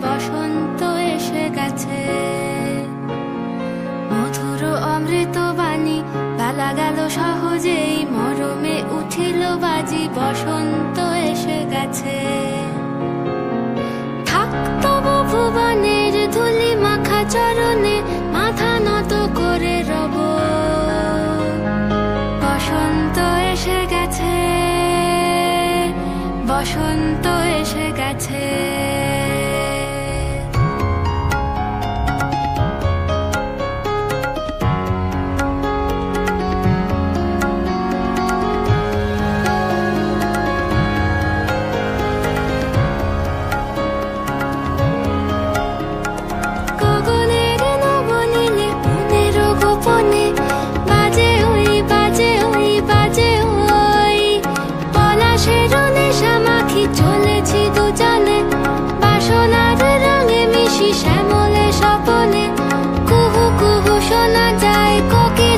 বসন্ত এসে গেছে। মধুর অমৃত বাণী বেলা গেল সহজেই, মরমে উঠিল বাজি, বসন্ত এসে গেছে। থাক তবু ভুবনের ধুলি মাখা চরণে, মাথা নত করে রব। বসন্ত এসে গেছে, বসন্ত এসে গেছে। চলেছি দুজনে বাসনার রঙে মিশি শ্যামলে স্বপনে, কুহু কুহু শোনা যায় কোকিল